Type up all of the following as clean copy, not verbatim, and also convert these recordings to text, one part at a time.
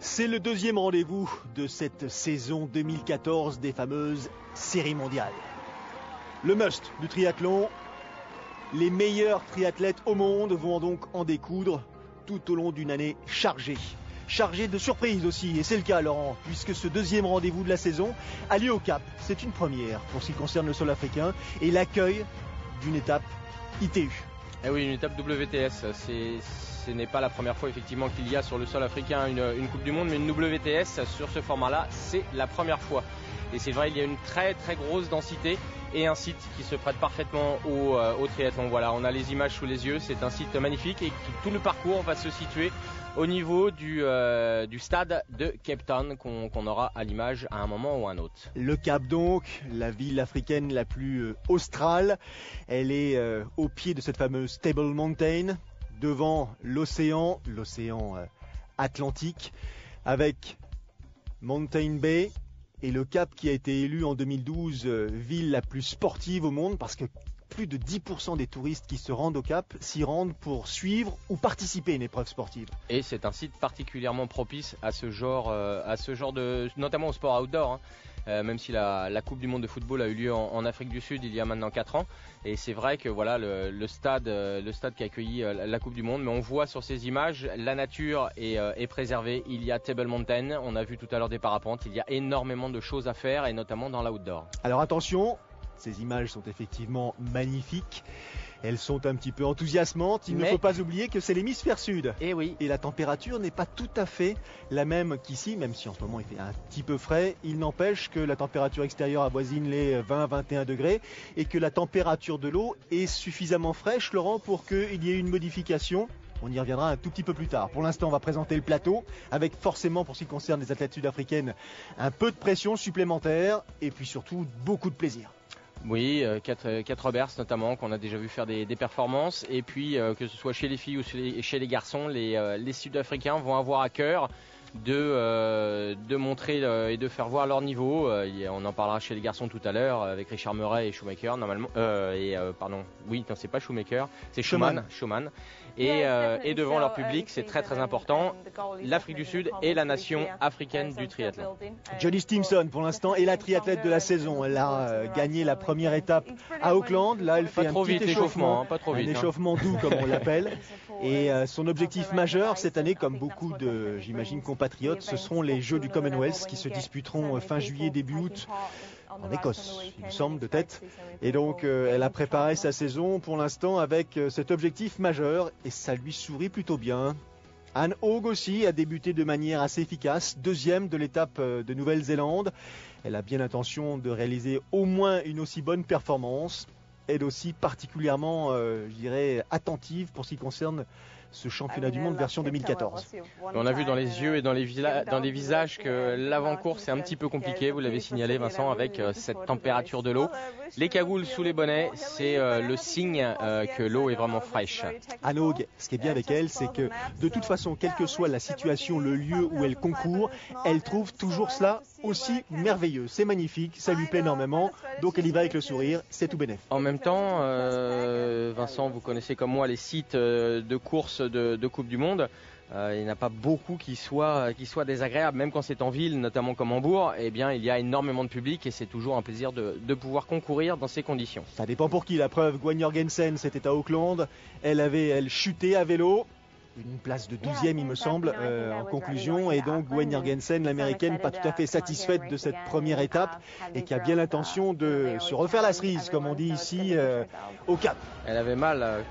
C'est le deuxième rendez-vous de cette saison 2014 des fameuses séries mondiales. Le must du triathlon, les meilleurs triathlètes au monde vont donc en découdre tout au long d'une année chargée. Chargée de surprises aussi, et c'est le cas Laurent, puisque ce deuxième rendez-vous de la saison a lieu au Cap. C'est une première pour ce qui concerne le sol africain et l'accueil d'une étape ITU. Eh oui, une étape WTS, ce n'est pas la première fois effectivement qu'il y a sur le sol africain une Coupe du Monde, mais une WTS sur ce format-là, c'est la première fois. Et c'est vrai, il y a une très très grosse densité et un site qui se prête parfaitement au triathlon. Voilà, on a les images sous les yeux, c'est un site magnifique et tout le parcours va se situer au niveau du stade de Cape Town qu'on aura à l'image à un moment ou à un autre. Le Cap donc, la ville africaine la plus australe, elle est au pied de cette fameuse Table Mountain, devant l'océan Atlantique, avec Mountain Bay et le Cap qui a été élu en 2012 ville la plus sportive au monde parce que plus de 10% des touristes qui se rendent au Cap s'y rendent pour suivre ou participer à une épreuve sportive. Et c'est un site particulièrement propice à ce genre de, notamment au sport outdoor. Même si la Coupe du Monde de football a eu lieu en Afrique du Sud il y a maintenant 4 ans. Et c'est vrai que voilà le stade qui a accueilli la Coupe du Monde. Mais on voit sur ces images, la nature est préservée. Il y a Table Mountain, on a vu tout à l'heure des parapentes. Il y a énormément de choses à faire et notamment dans l'outdoor. Alors attention, ces images sont effectivement magnifiques. Elles sont un petit peu enthousiasmantes. Il ne faut pas oublier que c'est l'hémisphère sud. Et oui. Et la température n'est pas tout à fait la même qu'ici, même si en ce moment il fait un petit peu frais. Il n'empêche que la température extérieure avoisine les 20-21 degrés et que la température de l'eau est suffisamment fraîche, Laurent, pour qu'il y ait une modification. On y reviendra un tout petit peu plus tard. Pour l'instant, on va présenter le plateau avec forcément, pour ce qui concerne les athlètes sud-africaines, un peu de pression supplémentaire et puis surtout beaucoup de plaisir. Oui, 4 berces notamment qu'on a déjà vu faire des performances et puis que ce soit chez les filles ou chez les garçons, les Sud-Africains vont avoir à cœur de montrer et de faire voir leur niveau. On en parlera chez les garçons tout à l'heure avec Richard Murray et Shoemaker normalement. C'est pas Shoemaker, c'est Schumann. Et devant leur public, c'est très très important, l'Afrique du Sud est la nation africaine du triathlon. Jodie Stimson pour l'instant est la triathlète de la saison. Elle a gagné la première étape à Auckland. Là, elle fait un petit échauffement, un échauffement doux comme on l'appelle. Et son objectif majeur cette année, comme beaucoup de, j'imagine, compatriotes, ce seront les Jeux du Commonwealth qui se disputeront fin juillet, début août. En Écosse, il me semble, de tête. Et donc, elle a préparé sa saison pour l'instant avec cet objectif majeur et ça lui sourit plutôt bien. Anne Haug aussi a débuté de manière assez efficace, deuxième de l'étape de Nouvelle-Zélande. Elle a bien l'intention de réaliser au moins une aussi bonne performance. Elle aussi particulièrement, attentive pour ce qui concerne ce championnat du monde version 2014. On a vu dans les yeux et dans les visages que l'avant-course est un petit peu compliqué, vous l'avez signalé Vincent, avec cette température de l'eau. Les cagoules sous les bonnets, c'est le signe que l'eau est vraiment fraîche. Anne Haug, ce qui est bien avec elle, c'est que de toute façon, quelle que soit la situation, le lieu où elle concourt, elle trouve toujours cela aussi merveilleux. C'est magnifique, ça lui plaît énormément, donc elle y va avec le sourire, c'est tout bénef. En même temps, Vincent, vous connaissez comme moi les sites de course de Coupe du Monde. Il n'y en a pas beaucoup qui soient désagréables, même quand c'est en ville, notamment comme Hambourg. Eh bien, il y a énormément de public et c'est toujours un plaisir de pouvoir concourir dans ces conditions. Ça dépend pour qui. La preuve, Gwen Jorgensen, c'était à Auckland. Elle chutait à vélo. Une place de 12e, il me semble, en conclusion. Et donc, Gwen Jorgensen, l'américaine, pas tout à fait satisfaite de cette première étape et qui a bien l'intention de se refaire la cerise, comme on dit ici, au Cap. Elle avait mal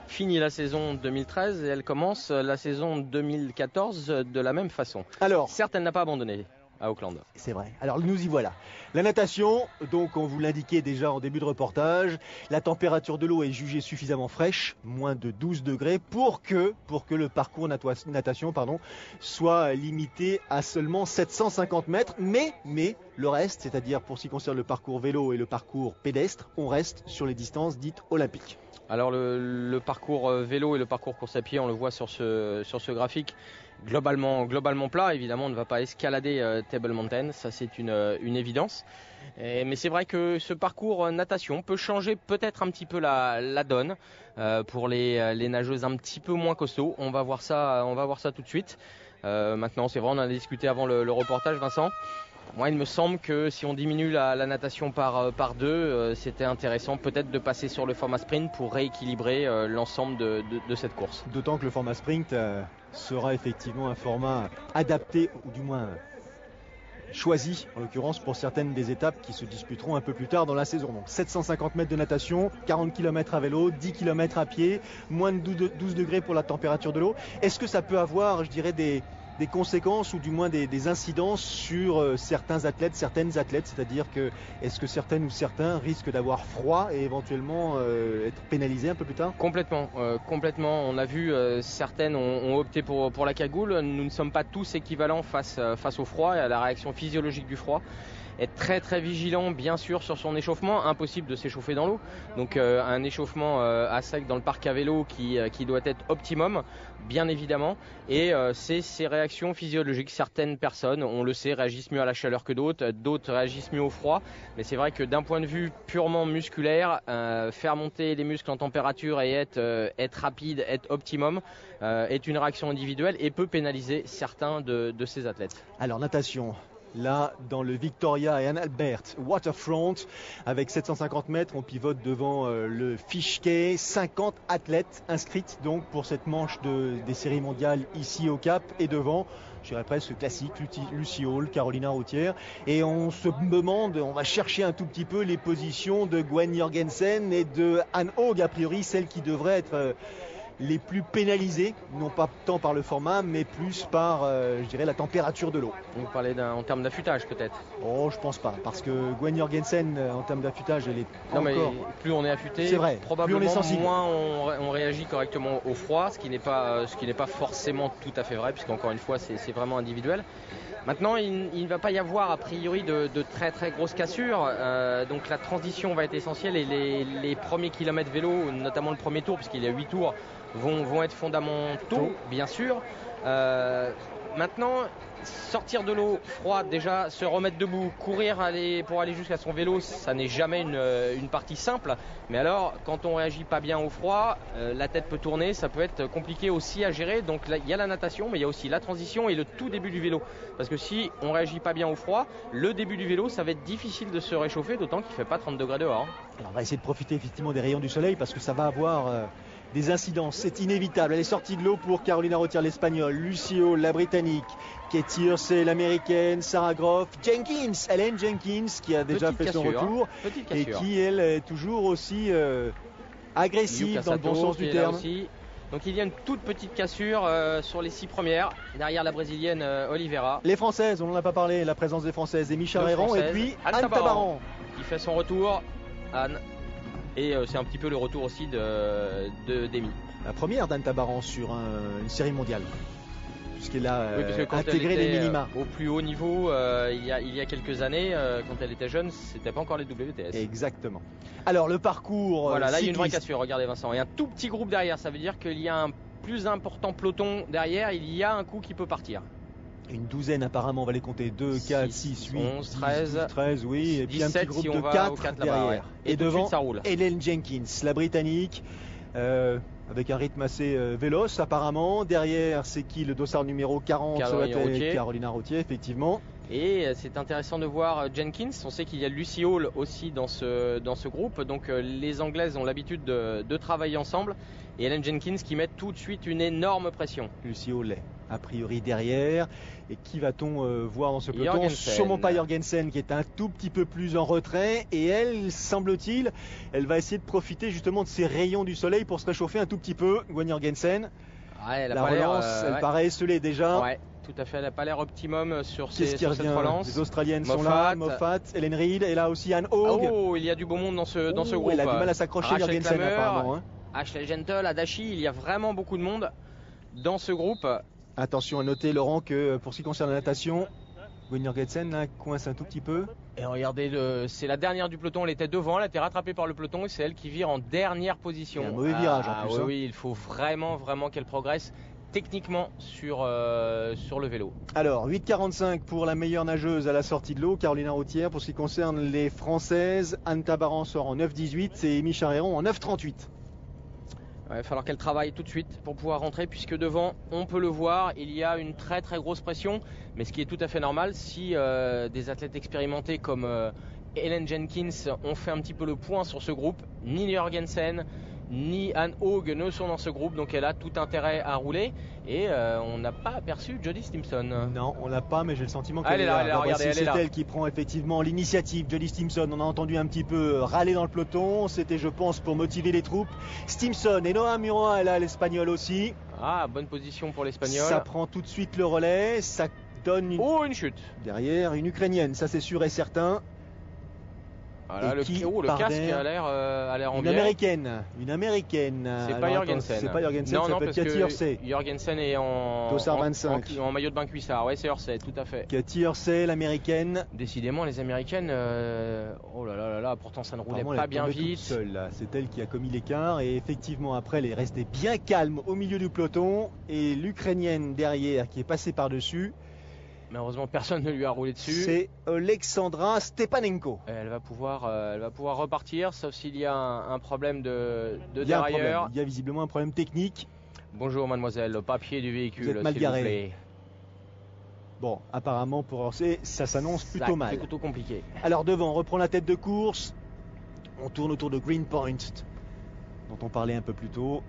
fini la saison 2013 et elle commence la saison 2014 de la même façon. Alors, certes, elle n'a pas abandonné à Auckland. C'est vrai. Alors nous y voilà. La natation, donc on vous l'indiquait déjà en début de reportage, la température de l'eau est jugée suffisamment fraîche, moins de 12 degrés, pour que le parcours natation soit limité à seulement 750 mètres. Mais le reste, c'est-à-dire pour ce qui concerne le parcours vélo et le parcours pédestre, on reste sur les distances dites olympiques. Alors le parcours vélo et le parcours course à pied, on le voit sur ce graphique, globalement plat. Évidemment, on ne va pas escalader Table Mountain, ça c'est une évidence. Mais c'est vrai que ce parcours natation peut changer peut-être un petit peu la donne pour les nageuses un petit peu moins costauds. On va voir ça tout de suite. Maintenant, c'est vrai, on en a discuté avant le reportage, Vincent. Moi, il me semble que si on diminue la natation par deux, c'était intéressant peut-être de passer sur le format sprint pour rééquilibrer l'ensemble de cette course. D'autant que le format sprint sera effectivement un format adapté, ou du moins choisi, en l'occurrence pour certaines des étapes qui se disputeront un peu plus tard dans la saison. Donc 750 mètres de natation, 40 km à vélo, 10 km à pied, moins de 12 degrés pour la température de l'eau. Est-ce que ça peut avoir, je dirais, des conséquences ou du moins des incidences sur certains athlètes, certaines athlètes, c'est-à-dire que est-ce que certaines ou certains risquent d'avoir froid et éventuellement être pénalisés un peu plus tard? Complètement. On a vu certaines ont opté pour la cagoule. Nous ne sommes pas tous équivalents face au froid et à la réaction physiologique du froid. Être très très vigilant bien sûr sur son échauffement, impossible de s'échauffer dans l'eau, donc un échauffement à sec dans le parc à vélo qui doit être optimum bien évidemment, et c'est ces réactions physiologiques. Certaines personnes, on le sait, réagissent mieux à la chaleur que d'autres réagissent mieux au froid, mais c'est vrai que d'un point de vue purement musculaire, faire monter les muscles en température et être rapide, être optimum est une réaction individuelle et peut pénaliser certains de ces athlètes. Alors natation, là, dans le Victoria et Albert Waterfront, avec 750 mètres, on pivote devant le Fish Quay. 50 athlètes inscrites donc pour cette manche des séries mondiales ici au Cap. Et devant, je dirais presque classique, Lucy Hall, Carolina Routière. Et on se demande, on va chercher un tout petit peu les positions de Gwen Jorgensen et de Anne Haug, a priori celles qui devraient être les plus pénalisés, non pas tant par le format, mais plus par, je dirais, la température de l'eau. Vous parlez en termes d'affûtage peut-être? Oh, je pense pas, parce que Gwen Jorgensen, en termes d'affûtage, elle est non, mais plus on est affûté, c'est vrai, probablement plus on est sensible, moins on réagit correctement au froid, ce qui n'est pas forcément tout à fait vrai, puisqu'encore une fois, c'est vraiment individuel. Maintenant, il ne va pas y avoir a priori de très très grosses cassures, donc la transition va être essentielle et les premiers kilomètres vélo, notamment le premier tour, puisqu'il y a 8 tours, vont être fondamentaux, bien sûr. Maintenant, sortir de l'eau froide, déjà se remettre debout, courir pour aller jusqu'à son vélo, ça n'est jamais une partie simple. Mais alors, quand on réagit pas bien au froid, la tête peut tourner, ça peut être compliqué aussi à gérer. Donc là, il y a la natation, mais il y a aussi la transition et le tout début du vélo. Parce que si on réagit pas bien au froid, le début du vélo, ça va être difficile de se réchauffer, d'autant qu'il fait pas 30 degrés dehors. Alors, on va essayer de profiter effectivement des rayons du soleil parce que ça va avoir des incidences, c'est inévitable. Elle est sortie de l'eau pour Carolina Routière, l'Espagnole, Lucy Hall, la Britannique, Katie Hursey, l'Américaine, Sarah Groff, Helen Jenkins, qui a déjà fait son retour et qui, elle, est toujours aussi agressive dans le bon sens du terme. Donc il y a une toute petite cassure sur les 6 premières, derrière la brésilienne Oliveira. Les Françaises, on n'en a pas parlé, la présence des Françaises, des Micha Réron et puis Anne Tabaran qui fait son retour. Anne. Et c'est un petit peu le retour aussi d'Amy. La première d'Anne Tabaran sur une série mondiale, puisqu'elle a intégré les minima. Au plus haut niveau, il y a quelques années, quand elle était jeune, c'était pas encore les WTS. Exactement. Alors le parcours. Voilà, là il y a une vraie cassure, regardez Vincent. Il y a un tout petit groupe derrière, ça veut dire qu'il y a un plus important peloton derrière, il y a un coup qui peut partir. Une douzaine apparemment, on va les compter, 2, 4, 6, 8, 11, 13, 13, oui, et puis 17, un petit groupe si de 4 derrière. Ouais. Et devant, ça roule. Helen Jenkins, la Britannique, avec un rythme assez véloce apparemment. Derrière, c'est qui le dossard numéro 40? Carolina Routier, effectivement. Et c'est intéressant de voir Jenkins. On sait qu'il y a Lucy Hall aussi dans ce groupe. Donc les Anglaises ont l'habitude de travailler ensemble. Et Helen Jenkins qui met tout de suite une énorme pression. Lucy Hall est a priori derrière. Et qui va-t-on voir dans ce peloton? Sûrement pas Jorgensen, qui est un tout petit peu plus en retrait. Et elle, semble-t-il, elle va essayer de profiter justement de ces rayons du soleil pour se réchauffer un tout petit peu. Gwen Jorgensen. Ouais, la relance, elle paraît esselée déjà. Ouais, tout à fait. Elle n'a pas l'air optimum sur cette relance. Les Australiennes sont là. Moffat, Ellen Reid, et là aussi Anne Haug. Oh, il y a du beau monde dans ce groupe. Elle a du mal à s'accrocher, Jorgensen, apparemment. Ashley Gentle, Adachi, il y a vraiment beaucoup de monde dans ce groupe. Attention à noter, Laurent, que pour ce qui concerne la natation, Gwen Jorgensen là coince un tout petit peu. Et regardez, c'est la dernière du peloton, elle était devant, elle a été rattrapée par le peloton et c'est elle qui vire en dernière position. Un mauvais virage en plus. Oui, il faut vraiment qu'elle progresse techniquement sur le vélo. Alors 8,45 pour la meilleure nageuse à la sortie de l'eau, Carolina Routière. Pour ce qui concerne les Françaises, Anne Tabaran sort en 9,18 et Amy Charéron en 9,38. Il va falloir qu'elle travaille tout de suite pour pouvoir rentrer, puisque devant, on peut le voir, il y a une très très grosse pression, mais ce qui est tout à fait normal si des athlètes expérimentés comme Ellen Jenkins ont fait un petit peu le point sur ce groupe. Ni Jorgensen ni Anne Haug ne sont dans ce groupe, donc elle a tout intérêt à rouler. Et on n'a pas aperçu Jodie Stimson. Non, on l'a pas, mais j'ai le sentiment qu'elle est là. Regardez, c'est elle qui prend effectivement l'initiative. Jodie Stimson, on a entendu un petit peu râler dans le peloton. C'était, je pense, pour motiver les troupes. Stimson et Noa Muroa, elle a l'Espagnol aussi. Ah, bonne position pour l'Espagnol. Ça prend tout de suite le relais. Ça donne une chute. Derrière, une Ukrainienne, ça c'est sûr et certain. Voilà, le casque a l'air en Une américaine. C'est pas Jorgensen. C'est pas Jorgensen, non, ça peut être Cathy Hersey. Jorgensen est en maillot de bain cuissard. Ouais, c'est Hersey, tout à fait. Cathy Hersey, l'américaine. Décidément, les américaines, oh là là, pourtant ça ne roulait pas bien vite. C'est elle qui a commis l'écart et effectivement après elle est restée bien calme au milieu du peloton et l'Ukrainienne derrière qui est passée par-dessus. Malheureusement, personne ne lui a roulé dessus. C'est Alexandra Stepanenko. Elle va pouvoir repartir, sauf s'il y a un problème de dérailleur. Il y a visiblement un problème technique. Bonjour mademoiselle, le papier du véhicule, vous êtes mal garé. Vous plaît. Bon, apparemment pour Hersey, ça s'annonce plutôt mal. C'est plutôt compliqué. Alors devant, on reprend la tête de course. On tourne autour de Greenpoint, dont on parlait un peu plus tôt.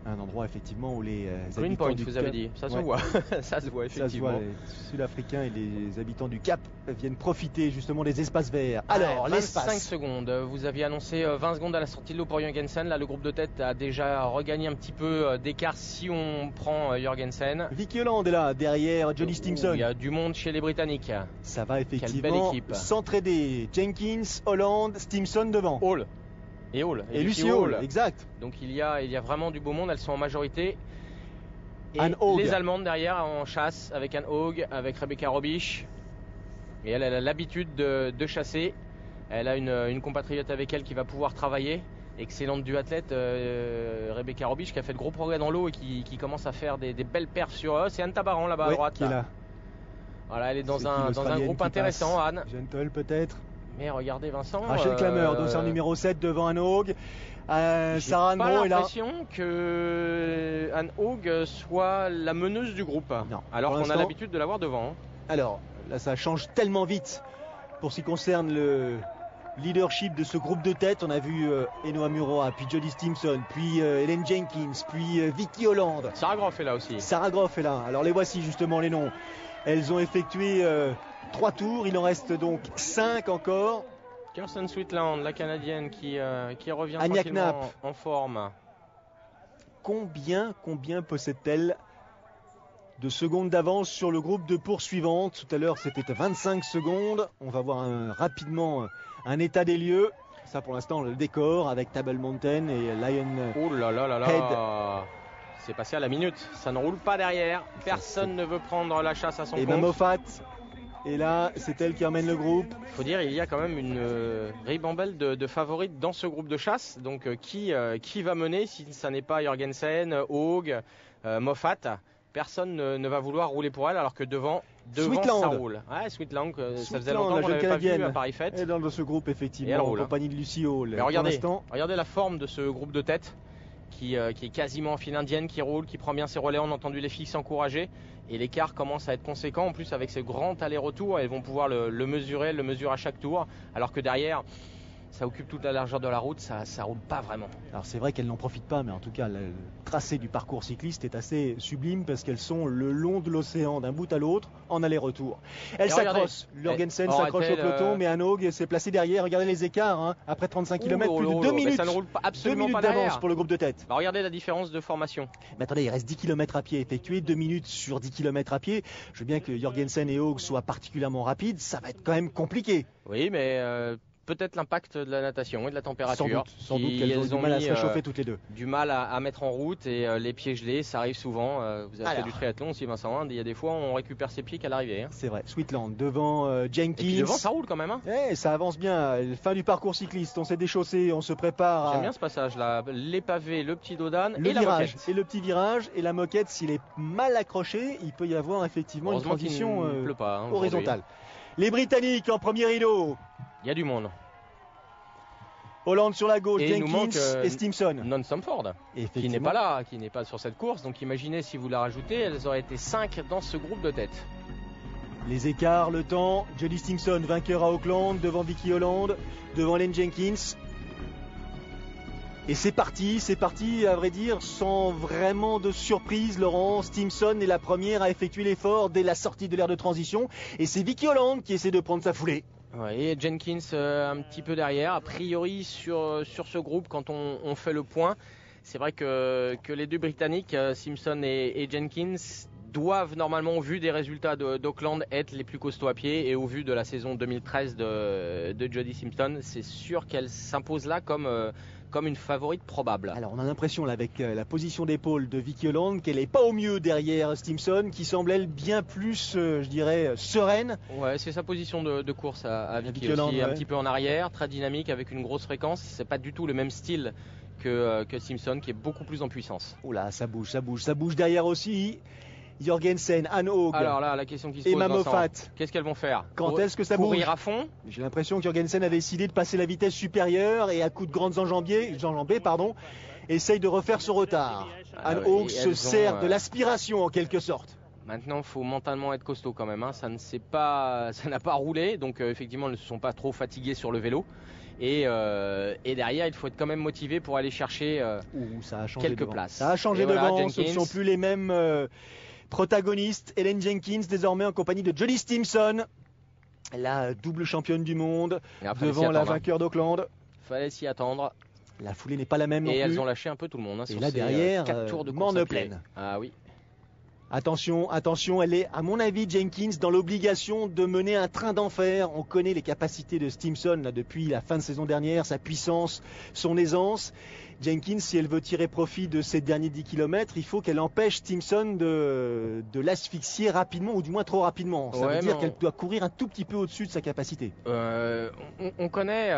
Un endroit effectivement où les Greenpoint, vous avez dit, ça se voit. Ça se voit effectivement. Ça se voit, les Sud-Africains et les habitants du Cap viennent profiter justement des espaces verts. Alors, l'espace. 25 secondes, vous aviez annoncé 20 secondes à la sortie de l'eau pour Jorgensen. Là, le groupe de tête a déjà regagné un petit peu d'écart si on prend Jorgensen. Vicky Holland est là, derrière Jodie Stimson. Il y a du monde chez les Britanniques. Ça va effectivement s'entraider. Jenkins, Holland, Stimson devant. Hall. Et Lucy Hall, exact. Donc il y a vraiment du beau monde, elles sont en majorité. Et Anne Haug. Les Allemandes derrière en chasse avec Anne Haug, avec Rebecca Robisch. Et elle a l'habitude de chasser. Elle a une compatriote avec elle qui va pouvoir travailler. Excellente duathlète, Rebecca Robisch, qui a fait de gros progrès dans l'eau et qui commence à faire des belles perfs sur eux. C'est Anne Tabaran là-bas à droite. Qui est là. Voilà, elle est dans un groupe intéressant, Anne. Gentle peut-être. Mais regardez Vincent. Rachel Klammer, dossard numéro 7 devant Anne Haug. Sarah Anne Bro est là. J'ai l'impression que Anne Haug soit la meneuse du groupe. Non, alors qu'on a l'habitude de la voir devant. Alors là, ça change tellement vite pour ce qui concerne le leadership de ce groupe de tête. On a vu Enoa Muroa, puis Jodie Stimson, puis Ellen Jenkins, puis Vicky Holland. Sarah Groff est là aussi. Sarah Groff est là. Alors les voici justement les noms. Elles ont effectué 3 tours, il en reste donc 5 encore. Kirsten Sweetland, la Canadienne qui revient Anya tranquillement Knapp. En forme. Combien possède-t-elle de secondes d'avance sur le groupe de poursuivantes? Tout à l'heure c'était 25 secondes. On va voir rapidement un état des lieux. Ça pour l'instant le décor avec Table Mountain et Lion Oh là là là là. Head. C'est passé à la minute, ça ne roule pas derrière. Personne ne veut prendre la chasse à son compte. Et Moffat. Et là, c'est elle qui emmène le groupe. Il faut dire, il y a quand même une ribambelle de favorites dans ce groupe de chasse. Donc, qui va mener si ça n'est pas Jorgensen, Haug, Moffat? Personne ne va vouloir rouler pour elle, alors que devant Sweetland. Ça roule. Ouais, Sweetland, ça faisait longtemps qu'on n'avait pas vu à Paris Fête. Et dans ce groupe, effectivement, en compagnie de Lucy Hall. Mais regardez la forme de ce groupe de tête. Qui est quasiment en file indienne, qui roule, qui prend bien ses relais. On a entendu les filles s'encourager et l'écart commence à être conséquent. En plus, avec ce grand aller-retour, elles vont pouvoir le mesurer, le mesure à chaque tour, alors que derrière ça occupe toute la largeur de la route, ça roule pas vraiment. Alors c'est vrai qu'elles n'en profitent pas, mais en tout cas le tracé du parcours cycliste est assez sublime parce qu'elles sont le long de l'océan d'un bout à l'autre en aller-retour. Elles s'accrochent, Jorgensen s'accroche au peloton, mais Anne Haug s'est placée derrière. Regardez les écarts, après 35 km, plus de 2 minutes. Mais ça ne roule absolument pas d'avance pour le groupe de tête. Bah, regardez la différence de formation. Mais attendez, il reste 10 km à pied effectués, 2 minutes sur 10 km à pied. Je veux bien que Jorgensen et Haug soient particulièrement rapides, ça va être quand même compliqué. Oui, mais peut-être l'impact de la natation et de la température. Sans doute qu'elles ont du mal à se réchauffer toutes les deux. Du mal à mettre en route et les pieds gelés, ça arrive souvent. Vous avez fait du triathlon aussi, Vincent. Il y a des fois on récupère ses pieds qu'à l'arrivée. C'est vrai. Sweetland devant Jenkins. Et puis devant, ça roule quand même. Ça avance bien. Fin du parcours cycliste. On s'est déchaussé, on se prépare. J'aime bien ce passage-là. Les pavés, le petit dodane et la virage. moquette. Et le petit virage et la moquette, s'il est mal accroché, il peut y avoir effectivement une transition horizontale. Les Britanniques en premier rideau. Il y a du monde. Holland sur la gauche, Jenkins et Stimson. Non Stamford, qui n'est pas là, qui n'est pas sur cette course. Donc imaginez si vous la rajoutez, elles auraient été 5 dans ce groupe de tête. Les écarts, le temps, Jody Stimson vainqueur à Auckland devant Vicky Holland, devant Len Jenkins. Et c'est parti à vrai dire, sans vraiment de surprise. Laurent, Stimson est la première à effectuer l'effort dès la sortie de l'aire de transition. Et c'est Vicky Holland qui essaie de prendre sa foulée. Ouais, et Jenkins un petit peu derrière. A priori sur ce groupe, quand on fait le point, c'est vrai que les deux Britanniques, Simpson et Jenkins, doivent normalement, au vu des résultats d'Auckland, être les plus costauds à pied. Et au vu de la saison 2013 de Jody Simpson, c'est sûr qu'elle s'impose là comme une favorite probable. Alors on a l'impression là, avec la position d'épaule de Vicky Holland, qu'elle n'est pas au mieux derrière Stimson, qui semble elle bien plus, je dirais, sereine. Ouais, c'est sa position de course à Vicky Holland, aussi, un petit peu en arrière, très dynamique, avec une grosse fréquence. C'est pas du tout le même style que Simpson, qui est beaucoup plus en puissance. Oula, ça bouge derrière aussi. Jorgensen, Anne Haug, alors là, la question qui se pose, Emma Moffat. Qu'est-ce qu'elles vont faire? Quand est-ce que ça bouge? Courir à fond? J'ai l'impression que Jorgensen a décidé de passer la vitesse supérieure et à coups de grandes enjambées, essaye de refaire son retard. Anne Haug se sert de l'aspiration en quelque sorte. Maintenant, il faut mentalement être costaud quand même. Ça n'a pas roulé, donc effectivement, elles ne se sont pas trop fatiguées sur le vélo. Et derrière, il faut être quand même motivé pour aller chercher quelques places. Ça a changé devant, ce ne sont plus les mêmes protagonistes. Ellen Jenkins désormais en compagnie de Jody Stimson, la double championne du monde, devant la vainqueur d'Auckland. Fallait s'y attendre. La foulée n'est pas la même non plus. Et elles ont lâché un peu tout le monde. Et là derrière, 4 tours de course à pied. Ah oui. Attention, elle est, à mon avis, Jenkins, dans l'obligation de mener un train d'enfer. On connaît les capacités de Stimson là, depuis la fin de saison dernière, sa puissance, son aisance. Jenkins, si elle veut tirer profit de ces derniers 10 km, il faut qu'elle empêche Stimson de l'asphyxier rapidement, ou du moins trop rapidement. Ça veut dire qu'elle doit courir un tout petit peu au-dessus de sa capacité. On connaît,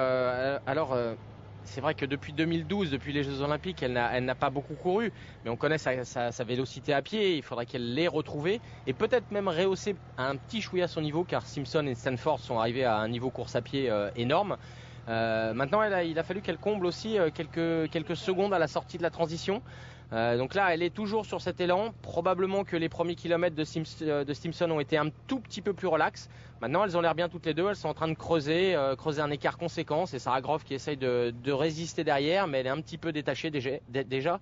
c'est vrai que depuis 2012, depuis les Jeux Olympiques, elle n'a pas beaucoup couru, mais on connaît sa vélocité à pied. Il faudrait qu'elle l'ait retrouvée et peut-être même rehausser un petit chouïa son niveau, car Simpson et Stanford sont arrivés à un niveau course à pied énorme. Maintenant, il a fallu qu'elle comble aussi quelques secondes à la sortie de la transition. Donc là, elle est toujours sur cet élan. Probablement que les premiers kilomètres de Stimson ont été un tout petit peu plus relax. Maintenant, elles ont l'air bien toutes les deux. Elles sont en train de creuser un écart conséquent. C'est Sarah Groff qui essaye de résister derrière, mais elle est un petit peu détachée déjà.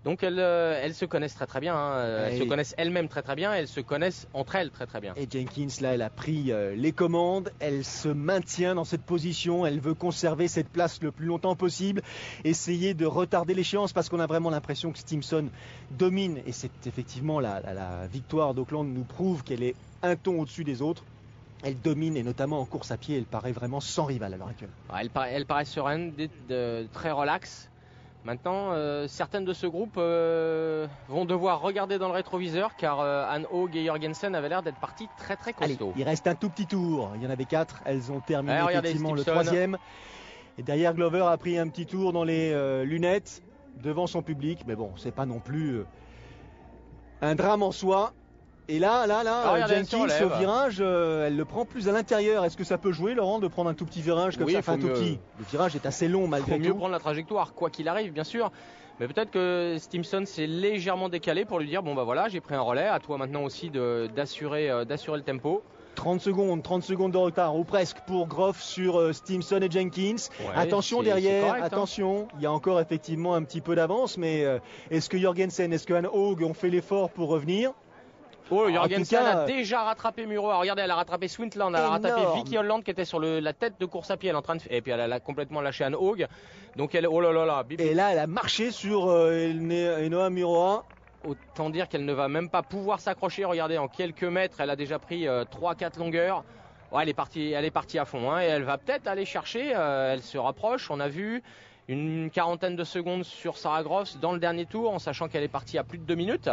Donc elles se connaissent très bien, elles se connaissent elles-mêmes très bien, elles se connaissent entre elles très bien. Et Jenkins là, elle a pris les commandes, elle se maintient dans cette position, elle veut conserver cette place le plus longtemps possible, essayer de retarder l'échéance parce qu'on a vraiment l'impression que Stimson domine, et c'est effectivement la victoire d'Auckland nous prouve qu'elle est un ton au-dessus des autres. Elle domine, et notamment en course à pied, elle paraît vraiment sans rival à l'heure actuelle. Elle paraît sereine, très relaxe. Maintenant, certaines de ce groupe vont devoir regarder dans le rétroviseur, car Anne Haug et Jorgensen avaient l'air d'être partis très costauds. Allez, il reste un tout petit tour. Il y en avait 4. Elles ont terminé effectivement le 3e. Et derrière, Glover a pris un petit tour dans les lunettes devant son public. Mais bon, c'est pas non plus un drame en soi. Et là, Jenkins au virage, elle le prend plus à l'intérieur. Est-ce que ça peut jouer, Laurent, de prendre un tout petit virage comme ça, un tout petit? Le virage est assez long malgré tout. Il faut mieux prendre la trajectoire, quoi qu'il arrive, bien sûr. Mais peut-être que Stimson s'est légèrement décalé pour lui dire bon bah voilà, j'ai pris un relais, à toi maintenant aussi d'assurer le tempo. 30 secondes de retard, ou presque, pour Groff sur Stimson et Jenkins. Ouais, attention derrière, correct, attention, il y a encore effectivement un petit peu d'avance, mais est-ce que Jorgensen, est-ce que Anne Haug ont fait l'effort pour revenir? Oh, Jorgensen a déjà rattrapé Muro. Regardez, elle a rattrapé Swintland, elle a rattrapé Vicky Holland qui était sur la tête de course à pied. Et puis elle a complètement lâché Anne Haug. Donc oh là là. Et là, elle a marché sur Enoa Miroa. Autant dire qu'elle ne va même pas pouvoir s'accrocher. Regardez, en quelques mètres, elle a déjà pris 3-4 longueurs. Ouais, elle est partie à fond, et elle va peut-être aller chercher. Elle se rapproche. On a vu une quarantaine de secondes sur Sarah Groff dans le dernier tour, en sachant qu'elle est partie à plus de 2 minutes.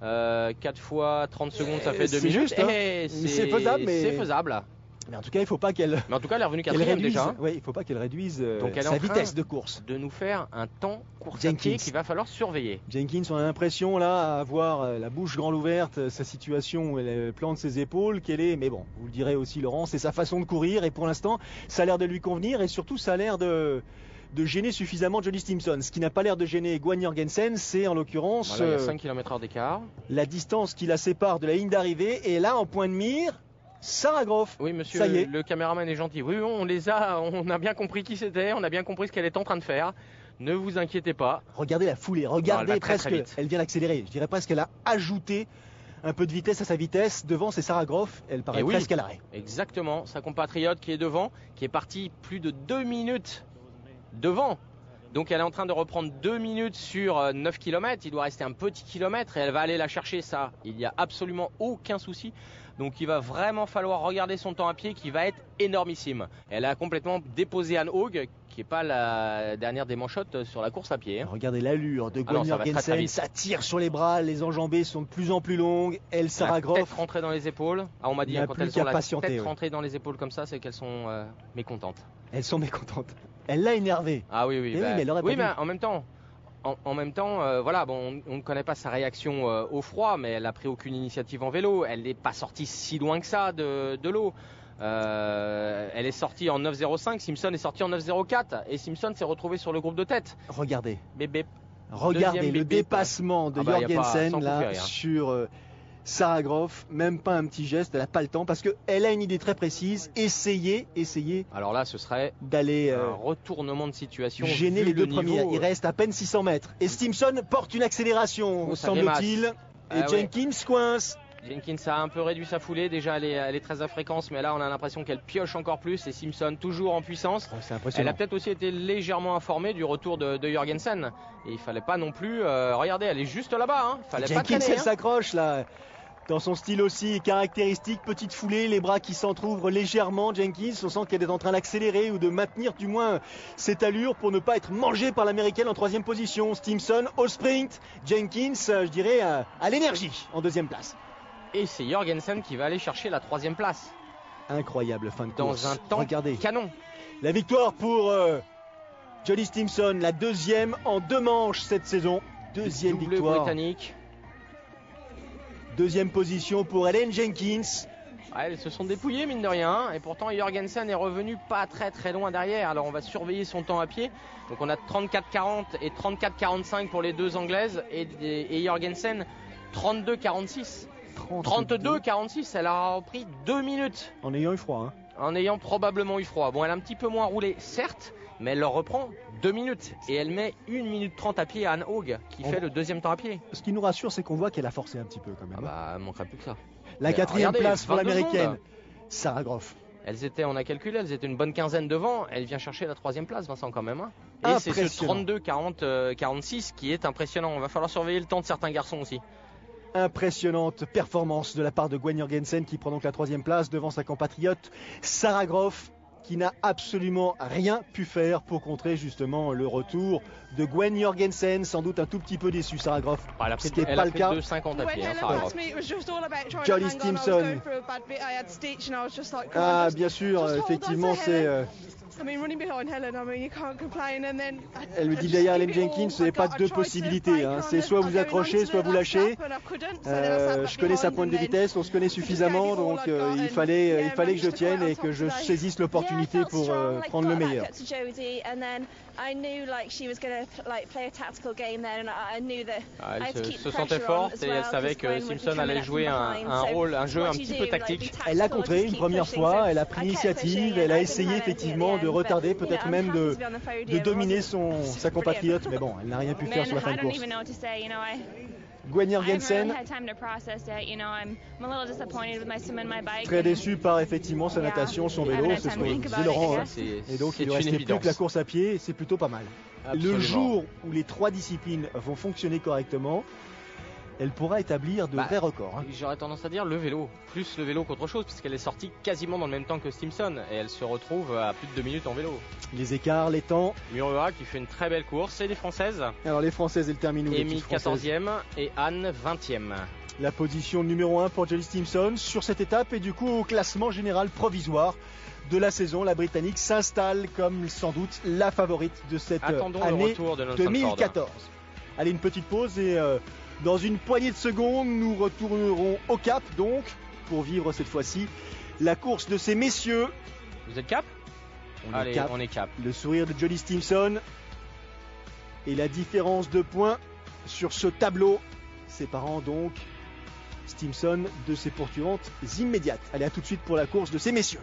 4 fois 30 secondes, ça fait 2 minutes. C'est faisable. C'est faisable. Mais en tout cas, il ne faut pas qu'elle. Mais en tout cas, elle est revenue 4e déjà. Oui, il ne faut pas qu'elle réduise sa vitesse de course. De nous faire un temps course à pied qu'il va falloir surveiller. Jenkins, on a l'impression là, à avoir la bouche grande ouverte, sa situation où elle plante ses épaules, qu'elle est. Mais bon, vous le direz aussi, Laurent, c'est sa façon de courir, et pour l'instant, ça a l'air de lui convenir, et surtout, ça a l'air de de gêner suffisamment Jody Stimson. Ce qui n'a pas l'air de gêner Gwan Jorgensen, c'est en l'occurrence il y a 5 km/h d'écart. La distance qui la sépare de la ligne d'arrivée. Et là, en point de mire, Sarah Groff. Oui, monsieur, ça y est. Le caméraman est gentil. Oui, on a bien compris qui c'était, on a bien compris ce qu'elle est en train de faire. Ne vous inquiétez pas. Regardez la foulée, regardez presque. Très vite. Elle vient d'accélérer. Je dirais presque qu'elle a ajouté un peu de vitesse à sa vitesse. Devant, c'est Sarah Groff. Elle paraît presque à l'arrêt. Exactement. Sa compatriote qui est devant, qui est partie plus de 2 minutes devant. Donc elle est en train de reprendre 2 minutes sur 9 km. Il doit rester un petit kilomètre et elle va aller la chercher, ça. Il n'y a absolument aucun souci. Donc il va vraiment falloir regarder son temps à pied qui va être énormissime. Elle a complètement déposé Anne Haug, qui n'est pas la dernière des manchottes sur la course à pied. Regardez l'allure de Gwan Jorgensen, ça tire sur les bras, les enjambées sont de plus en plus longues. Sarah Groff. La tête rentrée dans les épaules. On m'a dit quand elles ont la tête rentrée dans les épaules comme ça, c'est qu'elles sont mécontentes. Elles sont mécontentes. Elle l'a énervée. Ah oui, oui. Mais elle aurait pas mais en même temps. En même temps, voilà, bon, on ne connaît pas sa réaction au froid, mais elle n'a pris aucune initiative en vélo. Elle n'est pas sortie si loin que ça de l'eau. Elle est sortie en 9,05, Simpson est sorti en 9,04 et Simpson s'est retrouvé sur le groupe de tête. Regardez. Bébé. Regardez le dépassement de Jorgensen là sur Sarah Groff, même pas un petit geste, elle n'a pas le temps parce qu'elle a une idée très précise. Essayez. Alors là, ce serait d'aller un retournement de situation. Gêner les deux premiers. Il reste à peine 600 mètres. Et Stimson porte une accélération, semble-t-il. Et Jenkins coince. Jenkins a un peu réduit sa foulée. Déjà, elle est très à fréquence, mais là, on a l'impression qu'elle pioche encore plus. Et Simpson toujours en puissance. C'est impressionnant. Elle a peut-être aussi été légèrement informée du retour de Jorgensen. Et il fallait pas non plus. Regardez, elle est juste là-bas. Hein. Fallait Jenkins, pas traîner, elle s'accroche là. Dans son style aussi caractéristique, petite foulée, les bras qui s'entr'ouvrent légèrement. Jenkins, on sent qu'elle est en train d'accélérer ou de maintenir du moins cette allure pour ne pas être mangée par l'américaine en 3e position. Stimson au sprint, Jenkins, je dirais, à l'énergie en 2e place. Et c'est Jorgensen qui va aller chercher la 3e place. Incroyable fin de course. Dans un temps canon. La victoire pour Jody Stimson, la 2e en 2 manches cette saison. 2e victoire britannique. 2e position pour Ellen Jenkins. Elles se sont dépouillées mine de rien. Et pourtant Jorgensen est revenu pas très loin derrière. Alors on va surveiller son temps à pied. Donc on a 34,40 et 34,45 pour les deux Anglaises. Et Jorgensen 32,46. 32,46. Elle a repris 2 minutes. En ayant eu froid. Hein. En ayant probablement eu froid. Bon, elle a un petit peu moins roulé, certes. Mais elle leur reprend 2 minutes. Et elle met 1 minute 30 à pied à Anne Haug, qui fait le 2e temps à pied. Ce qui nous rassure, c'est qu'on voit qu'elle a forcé un petit peu quand même. Ah bah, elle manquerait plus que ça. La 4e place pour l'américaine, Sarah Groff. On a calculé, elles étaient une bonne quinzaine devant. Elle vient chercher la 3e place, Vincent, quand même. Hein. Et c'est ce 32-40-46 qui est impressionnant. Il va falloir surveiller le temps de certains garçons aussi. Impressionnante performance de la part de Gwan Jorgensen qui prend donc la 3e place devant sa compatriote Sarah Groff, qui n'a absolument rien pu faire pour contrer justement le retour de Gwan Jorgensen, sans doute un tout petit peu déçu Sarah Groff, ce qui n'est pas le cas. 2,50 à pied, Sarah Groff. Jody Stimson. Ah bien sûr, effectivement c'est... Elle me dit derrière Ellen Jenkins, ce n'est pas 2 possibilités. Hein. C'est soit vous accrochez, soit vous lâchez. Je connais sa pointe de vitesse, on se connaît suffisamment, donc il fallait que je tienne et que je saisisse l'opportunité pour prendre le meilleur. Elle se sentait forte et elle savait que Simpson allait jouer un jeu un petit peu tactique. Elle l'a contré une première fois, elle a pris l'initiative, elle a essayé effectivement de retarder, peut-être même de dominer sa compatriote, mais bon, elle n'a rien pu faire sur la fin de course. Gwan Jorgensen, très déçu par effectivement sa natation, son vélo, c'est ce que disait Laurent. Hein. Et donc il ne restait plus que la course à pied, c'est plutôt pas mal. Absolument. Le jour où les 3 disciplines vont fonctionner correctement, elle pourra établir de vrais records. Hein. J'aurais tendance à dire le vélo, plus le vélo qu'autre chose, puisqu'elle est sortie quasiment dans le même temps que Stimson et elle se retrouve à plus de 2 minutes en vélo. Les écarts, les temps. Murua qui fait une très belle course et les Françaises. Alors les Françaises, elles terminent où? Amy 14e et Anne 20e. La position numéro 1 pour Jody Stimson sur cette étape et du coup au classement général provisoire de la saison, la Britannique s'installe comme sans doute la favorite de cette année 2014. Allez, une petite pause et dans une poignée de secondes, nous retournerons au Cap donc pour vivre cette fois-ci la course de ces messieurs. Vous êtes Cap ? On est cap. Le sourire de Johnny Stimson et la différence de points sur ce tableau, séparant donc Stimson de ses poursuivantes immédiates. Allez, à tout de suite pour la course de ces messieurs.